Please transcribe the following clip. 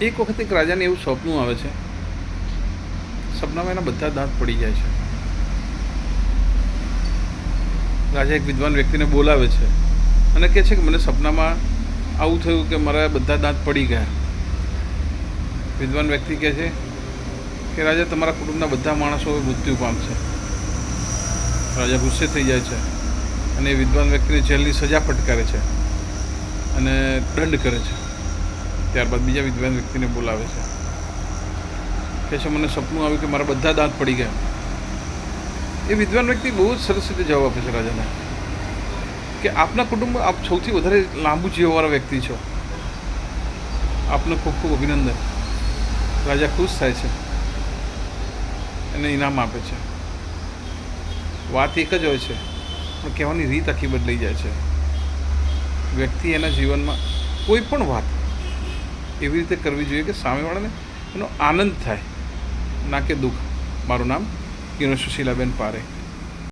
એક વખત એક રાજાને એવું સપનું આવે છે. સપનામાં એના બધા દાંત પડી જાય છે. રાજા એક વિદ્વાન વ્યક્તિને બોલાવે છે અને કહે છે કે મને સપનામાં આવું થયું કે મારા બધા દાંત પડી ગયા. વિદ્વાન વ્યક્તિ કહે છે કે રાજા, તમારા કુટુંબના બધા માણસો મૃત્યુ પામશે. રાજા ગુસ્સે થઈ જાય છે અને એ વિદ્વાન વ્યક્તિને જેલની સજા ફટકારે છે અને દંડ કરે છે. ત્યારબાદ બીજા વિદ્વાન વ્યક્તિને બોલાવે છે. કહે છે મને સપનું આવ્યું કે મારા બધા દાંત પડી ગયા. એ વિદ્વાન વ્યક્તિ બહુ જ સરસ રીતે જવાબ આપે છે રાજાને કે આપના કુટુંબ આપ સૌથી વધારે લાંબુ જીવવાવાળા વ્યક્તિ છો. આપને ખૂબ ખૂબ અભિનંદન. રાજા ખુશ થાય છે એને ઇનામ આપે છે. વાત એક જ હોય છે પણ કહેવાની રીત આખી બદલાઈ જાય છે. વ્યક્તિ એના જીવનમાં કોઈ પણ વાત એવી રીતે કરવી જોઈએ કે સામેવાળાને એનો આનંદ થાય, ના કે દુઃખ. મારું નામ કિરણ સુશીલાબેન પારે.